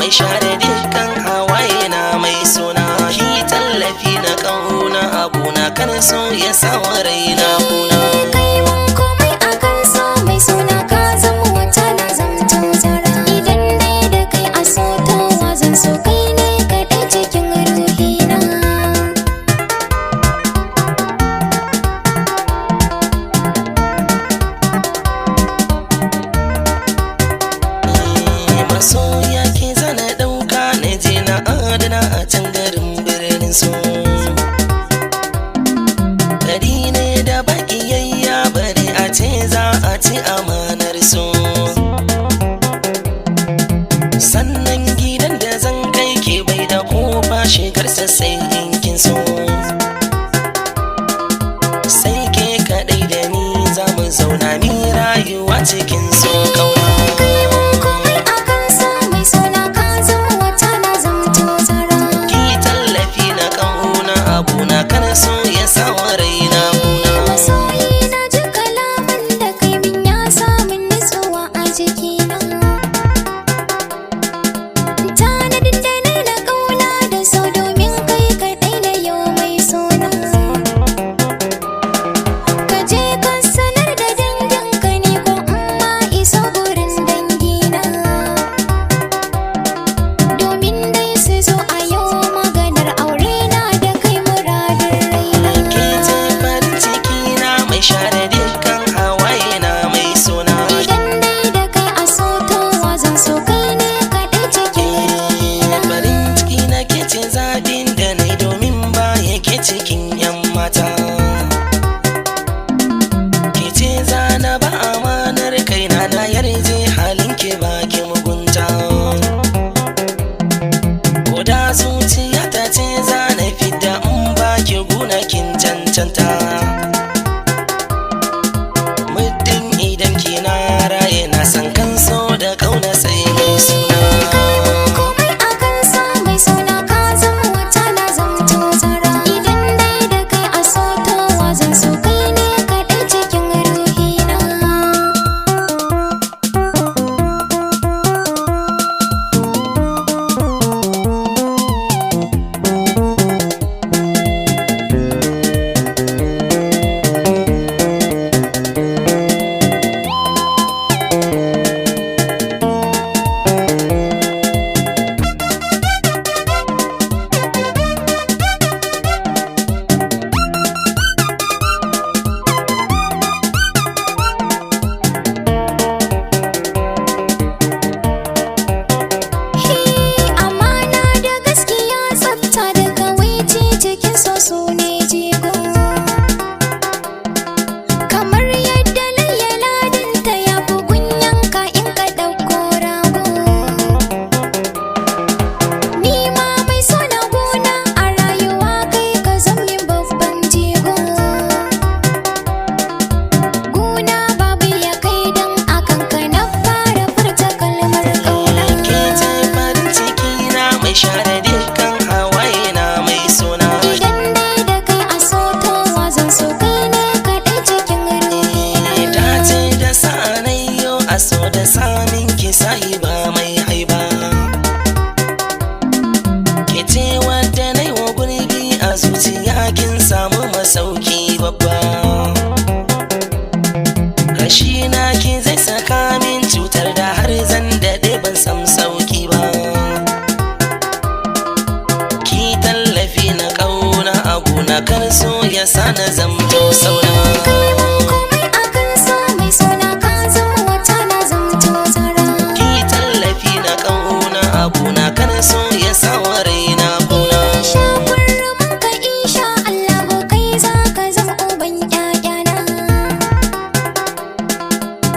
mai share dukkan hawaye na mai suna. Ki tallafi na kauna abuna kan so ya sawa raina kuna. Kai mun komai akan so mai suna ka zama wata na zamto zara. Idan dai da kai a so to wazan so kai ne kaɗai cikin ruhina. Masoya ke zana ɗauka na je na adana a can garin birnin so. Gari ne da baƙiyayya bari a ce za a ci amanar so. Sannan gidan da zan kai ke bai da kofa shekarsa sai in kin so. Sai ke kaɗai da ni za mu zauna mi rayuwa cikin so kauna. Abuna kana so ya sawa raina kuna. Masoyi na ji kalaman da kai min ya samun nutsuwa a jikina. Tanadin da na na ƙauna da so domin kai kaɗai na yau mai suna. Ka je ka sanar da danginka ni ko in ma iso gurin dangina. Domin dai su zo a yau maganar aure na da kai muradin raina. Kece Farincikina mai share dukkan hawaye na mai suna. Idan dai da kai a so to wazan so kai ne kaɗai cikin ruhina. Farincikina kece zaɓin da nai domin ba yake cikin 'yan mata. Kece zana ba amanar kaina na yarje halin ke baki mugunta. Ko da zuciya ta ce zana fidda in baki gunakin cancanta. Muddin idan kina raye na san kan so da kauna sai mai suna. Komai akan so mai suna ka zama wata na zamto zara. Idan dai da kai a so to wazan so kai ne kaɗai cikin ruhina. Amana da gaskiya tsafta da kawaici cikin so su ne jigo. Kamar yadda layyaladinta ya fi gunyanka in ka ɗauko rago. Ni ma mai so na gona a rayuwa kai ka zami babban jigo. Guna babu ya kai dan akan ka na fara furta kalmar ƙauna. Kece Farincikina mai share dukkan hawaye na mai suna. Idan dai da kai a so to wazan so kai ne kaɗai cikin ruhina. Ta ce da sa'anayyo a so da samin ki sahiba mai haiba. Kece wadda nai wa gurbi a zuciya kin samu masauki babba. Rashi na ki zai saka min cutar da har zan daɗe ban sam sauki ba. Ki tallafi na ƙauna abuna kar so ya sa na zamto sauna. Komai akan so mai suna ka zama wata na zamto zara. Ki tallafi na ƙauna abuna kar so ya sawa raina kuna. Shakurman ka insha Allahu kai za ka zama uban ƴaƴana.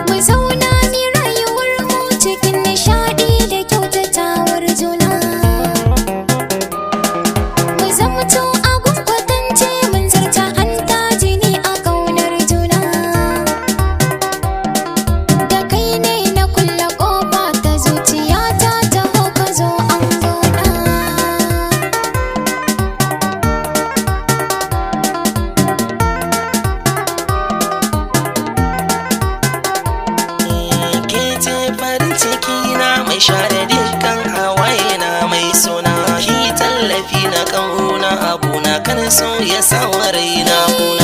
Mu zauna mi rayuwar mu cikin nishaɗi da kyautatawar juna. Mu zamto abun kwatance mun zarta hanta jini a ƙaunar juna. Da kai ne na kulle ƙofa ta zuciyata taho ka zo an gona. Kece Farincikina mai share dukkan hawaye kan so ya sawa raina kuna